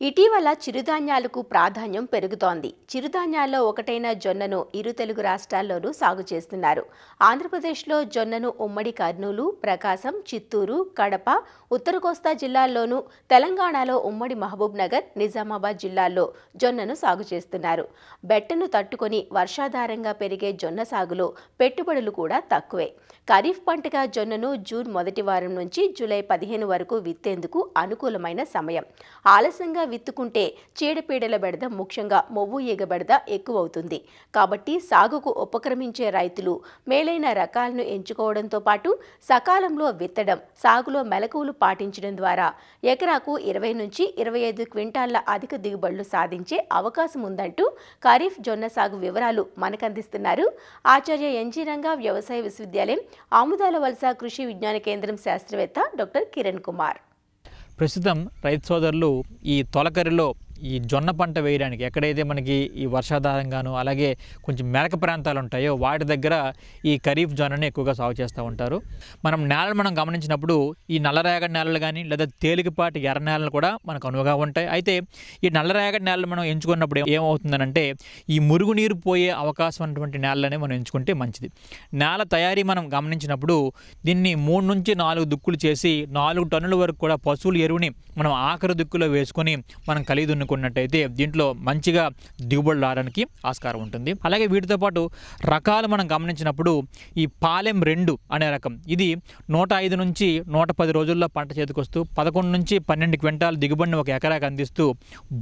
ఇటీవల చిరుధాన్యాలకు ప్రాధాన్యం పెరుగుతోంది. చిరుధాన్యాల్లో ఒకటైన జొన్నను ఇరు తెలుగు రాష్ట్రాల్లోనూ సాగు చేస్తున్నారు. ఆంధ్రప్రదేశ్లో జొన్నను ఉమ్మడి కర్నూలు, ప్రకాశం, చిత్తూరు, కడప, ఉత్తర కోస్తా జిల్లాల్లోనూ, తెలంగాణలో ఉమ్మడి మహబూబ్ నగర్, నిజామాబాద్ జిల్లాల్లో జొన్నను సాగు చేస్తున్నారు. బెట్టను తట్టుకొని వర్షాధారంగా పెరిగే జొన్న సాగులో పెట్టుబడులు కూడా తక్కువే. ఖరీఫ్ పంటగా జొన్నను జూన్ మొదటి వారం నుంచి జూలై 15 వరకు విత్తేందుకు అనుకూలమైన సమయం. ఆలస్యంగా విత్తుకుంటే చీడపీడల బెడద, ముఖ్యంగా మొవ్వు ఈగ బెడద ఎక్కువవుతుంది. కాబట్టి సాగుకు ఉపక్రమించే రైతులు మేలైన రకాలను ఎంచుకోవడంతో పాటు సకాలంలో విత్తడం, సాగులో మెలకువలు పాటించడం ద్వారా ఎకరాకు 20 నుంచి 25 క్వింటాళ్ల అధిక దిగుబడులు సాధించే అవకాశం ఉందంటూ ఖరీఫ్ జొన్న సాగు వివరాలు మనకందిస్తున్నారు ఆచార్య ఎన్జీ రంగా వ్యవసాయ విశ్వవిద్యాలయం ఆముదాల వలస కృషి విజ్ఞాన కేంద్రం శాస్త్రవేత్త డాక్టర్ కిరణ్ కుమార్. ప్రస్తుతం రైతు సోదరులు ఈ తొలకరిలో ఈ జొన్న పంట వేయడానికి ఎక్కడైతే మనకి ఈ వర్షాధారంగాను అలాగే కొంచెం మెరక ప్రాంతాలు ఉంటాయో వాటి దగ్గర ఈ ఖరీఫ్ జొన్నని ఎక్కువగా సాగు చేస్తూ ఉంటారు. నేలను గమనించినప్పుడు ఈ నల్లరేగడి నేలలు కానీ లేదా తేలికపాటి ఎర్ర నేలలు కూడా మనకు అనువుగా ఉంటాయి. అయితే ఈ నల్లరేగడి నేలలు మనం ఎంచుకున్నప్పుడు ఏమవుతుందనంటే ఈ మురుగునీరు పోయే అవకాశం ఉన్నటువంటి నేలలనే మనం ఎంచుకుంటే మంచిది. నేల తయారీ మనం గమనించినప్పుడు దీన్ని 3 నుంచి 4 దుక్కులు చేసి 4 టన్నుల వరకు కూడా పశువుల ఎరువుని మనం ఆఖరి దుక్కులో వేసుకొని మనం కలిగి దున్నుకున్నట్టయితే దీంట్లో మంచిగా దిగుబడులు రావడానికి ఆస్కారం ఉంటుంది. అలాగే వీటితో పాటు రకాలు మనం గమనించినప్పుడు ఈ పాలెం 2 అనే రకం, ఇది 105 నుంచి 110 రోజుల్లో పంట చేతికొస్తూ 11 నుంచి 12 క్వింటాల దిగుబడిని ఒక ఎకరాకి అందిస్తూ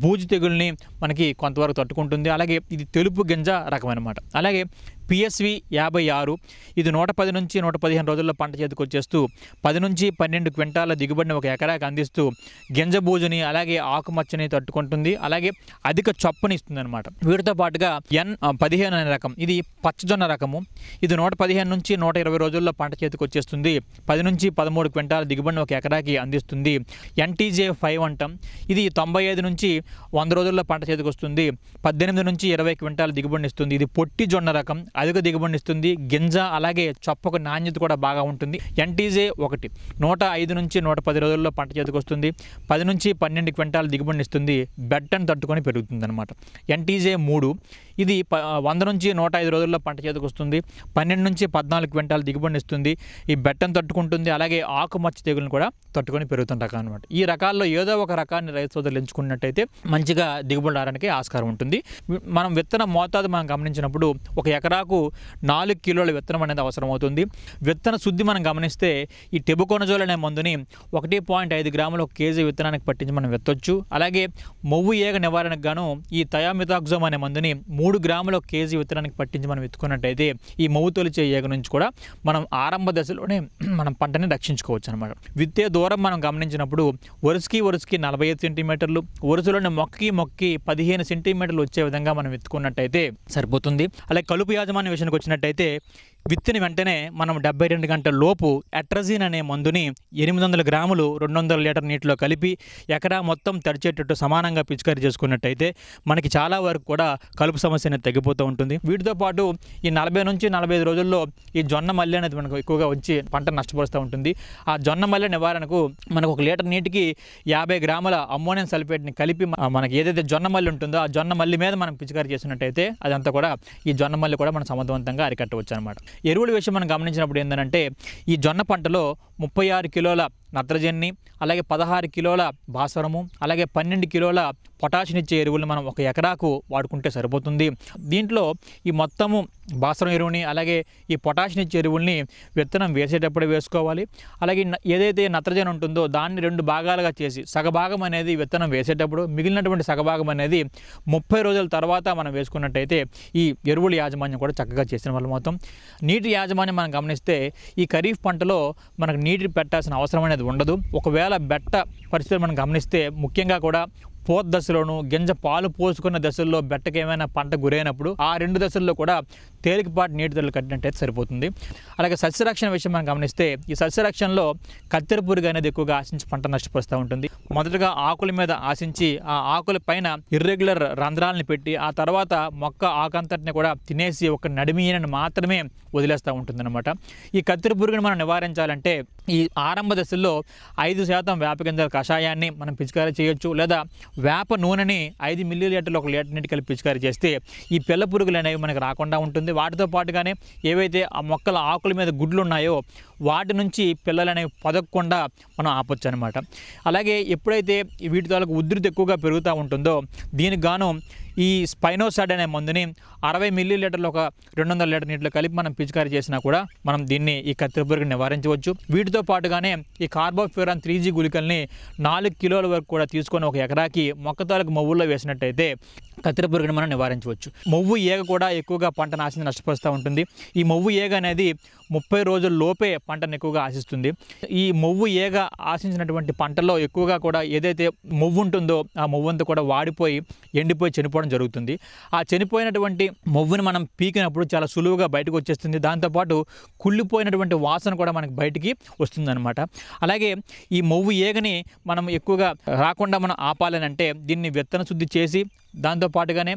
బూజు తెగుల్ని మనకి కొంతవరకు తట్టుకుంటుంది. అలాగే ఇది తెలుపు గింజ రకం అన్నమాట. అలాగే PSV 56, ఇది 110 నుంచి 115 రోజుల్లో పంట చేతికి వచ్చేస్తూ 10 నుంచి 12 క్వింటాల దిగుబడిని ఒక ఎకరాకి అందిస్తూ గింజ బూజుని అలాగే ఆకుమచ్చని తట్టుకుంటుంది. అలాగే అధిక చొప్పని ఇస్తుంది అనమాట. వీటితో పాటుగా N15 అనే రకం, ఇది పచ్చజొన్న రకము, ఇది 115 నుంచి 120 రోజుల్లో పంట చేతికి వచ్చేస్తుంది. 10 నుంచి 13 క్వింటాల దిగుబడిని ఒక ఎకరాకి అందిస్తుంది. NTJ5 అంటాం, ఇది 95 నుంచి 100 రోజుల్లో పంట చేతికి వస్తుంది. 18 నుంచి 20 క్వింటాల దిగుబడిని ఇస్తుంది. ఇది పొట్టి జొన్న రకం, అధిక దిగుబడిని ఇస్తుంది. గింజ అలాగే చొప్పకు నాణ్యత కూడా బాగా ఉంటుంది. NTJ1 105 నుంచి 110 రోజుల్లో పంట చేతికి వస్తుంది. 10 నుంచి 12 క్వింటాల దిగుబడిని ఇస్తుంది. బెట్టను తట్టుకొని పెరుగుతుంది అనమాట. NTJ3, ఇది 100 నుంచి 105 రోజుల్లో పంట చేతికి వస్తుంది. 12 నుంచి 14 క్వింటాల దిగుబడిని ఇస్తుంది. ఈ బెట్టను తట్టుకుంటుంది. అలాగే ఆకుమచ్చ తెగులను కూడా తట్టుకొని పెరుగుతున్న రకం అనమాట. ఈ రకాల్లో ఏదో ఒక రకాన్ని రైతు సోదరులు ఎంచుకున్నట్టయితే మంచిగా దిగుబడి రావడానికి ఆస్కారం ఉంటుంది. మనం విత్తన మోతాదు మనం గమనించినప్పుడు ఒక ఎకరాకు 4 కిలోల విత్తనం అనేది అవసరం అవుతుంది. విత్తన శుద్ధి మనం గమనిస్తే ఈ టెబుకోనజోల్ అనే మందుని 1.5 గ్రాములు 1 కేజీ విత్తనానికి పట్టించి మనం విత్తొచ్చు. అలాగే మొవ్వు ఏగ నివారణకు గాను ఈ థయామిథాక్సోమ్ అనే మందుని 3 గ్రాముల 1 కేజీ విత్తనానికి పట్టించి మనం విత్తుకున్నట్టయితే ఈ మొవ్వు తొలిచే ఏగ నుంచి కూడా మనం ఆరంభ దశలోనే మనం పంటని రక్షించుకోవచ్చు అనమాట. విత్తే దూరం మనం గమనించినప్పుడు వరుసకి 45 సెంటీమీటర్లు, వరుసలోని మొక్కకి 15 సెంటీమీటర్లు వచ్చే విధంగా మనం విత్తుకున్నట్టయితే సరిపోతుంది. అలాగే కలుపు యాజమాన్య విషయానికి వచ్చినట్టయితే విత్తిన వెంటనే మనం 72 గంటల లోపు అట్రజిన్ అనే మందుని 800 గ్రాములు 200 లీటర్ నీటిలో కలిపి ఎకరా మొత్తం తడిచేటట్టు సమానంగా పిచికారీ చేసుకున్నట్టయితే మనకి చాలా వరకు కూడా కలుపు సమస్య అనేది తగ్గిపోతూ ఉంటుంది. వీటితో పాటు ఈ 40 నుంచి 45 రోజుల్లో ఈ జొన్న మల్లె అనేది మనకు ఎక్కువగా వచ్చి పంట నష్టపరుస్తూ ఉంటుంది. ఆ జొన్న మల్లె నివారణకు మనకు 1 లీటర్ నీటికి 50 గ్రాముల అమ్మోనియం సల్ఫేట్ని కలిపి మనకి ఏదైతే జొన్న మల్లె ఉంటుందో ఆ జొన్న మల్లి మీద మనం పిచికారీ చేసినట్టయితే అదంతా కూడా ఈ జొన్న మల్లె కూడా మనం సమర్థవంతంగా అరికట్టవచ్చు అనమాట. ఎరువుల విషయం మనం గమనించినప్పుడు ఏంటంటే ఈ జొన్న పంటలో 36 కిలోల నత్రజని, అలాగే 16 కిలోల భాస్వరము, అలాగే 12 కిలోల పొటాషినిచ్చే ఎరువులు మనం ఒక ఎకరాకు వాడుకుంటే సరిపోతుంది. దీంట్లో ఈ మొత్తము భాస్వరం ఎరువుని అలాగే ఈ పొటాషినిచ్చే ఎరువుల్ని విత్తనం వేసేటప్పుడు వేసుకోవాలి. అలాగే ఏదైతే నత్రజని ఉంటుందో దాన్ని 2 భాగాలుగా చేసి సగభాగం అనేది విత్తనం వేసేటప్పుడు, మిగిలినటువంటి సగభాగం అనేది 30 రోజుల తర్వాత మనం వేసుకున్నట్టయితే ఈ ఎరువుల యాజమాన్యం కూడా చక్కగా చేసిన వాళ్ళ మొత్తం. నీటి యాజమాన్యం మనం గమనిస్తే ఈ ఖరీఫ్ పంటలో మనకు నీటి పెట్టాల్సిన అవసరం అనేది ఉండదు. ఒకవేళ బెట్ట పరిస్థితులు మనం గమనిస్తే ముఖ్యంగా కూడా పూత దశలోను గింజ పాలు పోసుకున్న దశల్లో బెట్టకి ఏమైనా పంట గురైనప్పుడు ఆ 2 దశల్లో కూడా తేలికపాటి నీటి తొలలు కట్టినట్టయితే సరిపోతుంది. అలాగే సస్యరక్షణ విషయం మనం గమనిస్తే ఈ సస్యరక్షణలో కత్తెర పురుగు అనేది ఎక్కువగా ఆశించి పంట నష్టపరుస్తూ ఉంటుంది. మొదటగా ఆకుల మీద ఆశించి ఆ ఆకుల పైన ఇర్రెగ్యులర్ రంధ్రాలను పెట్టి ఆ తర్వాత మొక్క ఆకంతటిని కూడా తినేసి ఒక నడిమియని మాత్రమే వదిలేస్తూ ఉంటుందన్నమాట. ఈ కత్తెర పురుగుని మనం నివారించాలంటే ఈ ఆరంభ దశల్లో 5% వేప గింజల కషాయాన్ని మనం పిచికారీ చేయొచ్చు, లేదా వేప నూనెని 5 మిల్లీలీటర్లు 1 లీటర్ నీటి కలిపి పిచికారీ చేస్తే ఈ పిల్ల పురుగులు అనేవి మనకు రాకుండా ఉంటుంది. వాటితో పాటుగానే ఏవైతే ఆ మొక్కల ఆకుల మీద గుడ్లు ఉన్నాయో వాటి నుంచి పిల్లలు అనేవి పొదగకుండా మనం ఆపొచ్చు అనమాట. అలాగే ఎప్పుడైతే వీటి తాలూకు ఉధృతి ఎక్కువగా పెరుగుతూ ఉంటుందో దీనికి గాను ఈ స్పైనోసాడ్ అనే మందుని 60 మిల్లీలీటర్లు 200 లీటర్ నీటిలో కలిపి మనం పిచికారీ చేసినా కూడా మనం దీన్ని ఈ కత్తెర పురుగుని నివారించవచ్చు. వీటితో పాటుగానే ఈ కార్బోఫ్యూరాన్ 3G గుళికల్ని 4 కిలోల వరకు కూడా తీసుకొని 1 ఎకరాకి మొక్క తాలూకు మొవ్వుల్లో వేసినట్టయితే కత్తెర పురుగుని మనం నివారించవచ్చు. మొవ్వు ఈగ కూడా ఎక్కువగా పంట నాశనం నష్టపరుస్తూ ఉంటుంది. ఈ మొవ్వు ఈగ అనేది 30 రోజుల లోపే పంటను ఎక్కువగా ఆశిస్తుంది. ఈ మొవ్వు ఈగ ఆశించినటువంటి పంటల్లో ఎక్కువగా కూడా ఏదైతే మొవ్వు ఉంటుందో ఆ మొవ్వు అంతా కూడా వాడిపోయి ఎండిపోయి చనిపోవడం జరుగుతుంది. ఆ చనిపోయినటువంటి మొవ్వుని మనం పీకినప్పుడు చాలా సులువుగా బయటకు వచ్చేస్తుంది. దాంతోపాటు కుళ్ళిపోయినటువంటి వాసన కూడా మనకి బయటికి వస్తుందన్నమాట. అలాగే ఈ మొవ్వు ఈగని మనం ఎక్కువగా రాకుండా మనం ఆపాలని అంటే దీన్ని విత్తన శుద్ధి చేసి దాంతోపాటుగానే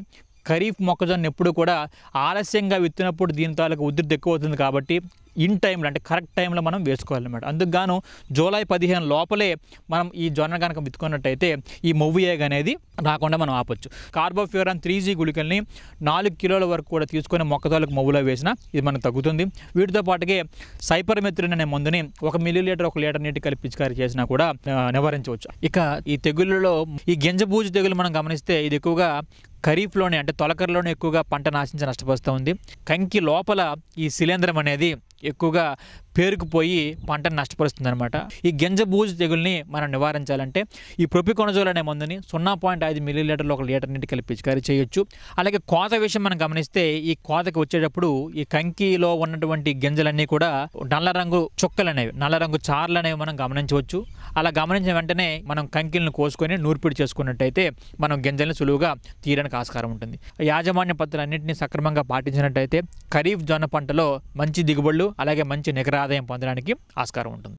ఖరీఫ్ మొక్కజొన్న ఎప్పుడు కూడా ఆలస్యంగా విత్తినప్పుడు దీని తాలూకు ఉధృతి ఎక్కువ అవుతుంది కాబట్టి ఇన్ టైంలో అంటే కరెక్ట్ టైంలో మనం వేసుకోవాలన్నమాట. అందుకు గాను జూలై 15 లోపలే మనం ఈ జొన్న కనుక విత్తుకున్నట్టయితే ఈ మొవ్వు ఏగ అనేది రాకుండా మనం ఆపొచ్చు. కార్బోఫ్యూరాన్ 3G గుళికల్ని 4 కిలోల వరకు కూడా తీసుకొని మొక్క తాలూకు మొవ్వులో వేసినా ఇది మనకు తగ్గుతుంది. వీటితో పాటుగా సైపర్మెత్రిన్ అనే మందుని 1 మిల్లీలీటర్ 1 లీటర్ నీటి కలిపి పిచికారీ చేసినా కూడా నివారించవచ్చు. ఇక ఈ తెగుళ్ళలో ఈ గింజబూజు తెగులు మనం గమనిస్తే ఇది ఎక్కువగా ఖరీఫ్లోనే అంటే తొలకరలోనే ఎక్కువగా పంట నాశించి నష్టపరుస్తూ ఉంది. కంకి లోపల ఈ శిలీంధ్రం అనేది ఎక్కువగా పేరుకుపోయి పంటను నష్టపరుస్తుంది అనమాట. ఈ గింజబూజు తెగుల్ని మనం నివారించాలంటే ఈ ప్రొపికొనజోల్ అనే మందుని 0.5 మిల్లీలీటర్లు 1 లీటర్ నీటి కలిపి పిచికారీ చేయొచ్చు. అలాగే కోత విషయం మనం గమనిస్తే ఈ కోతకి వచ్చేటప్పుడు ఈ కంకిలో ఉన్నటువంటి గింజలన్నీ కూడా నల్ల రంగు చుక్కలు అనేవి నల్ల రంగు చార్లు అనేవి మనం గమనించవచ్చు. అలా గమనించిన వెంటనే మనం కంకిలను కోసుకొని నూర్పిడి చేసుకున్నట్టయితే మనం గింజల్ని సులువుగా తీయడానికి ఆస్కారం ఉంటుంది. యాజమాన్య పద్ధతులన్నింటినీ సక్రమంగా పాటించినట్టయితే ఖరీఫ్ జొన్న పంటలో మంచి దిగుబడులు అలాగే మంచి నికర ఆదాయం పొందడానికి ఆస్కారం ఉంటుంది.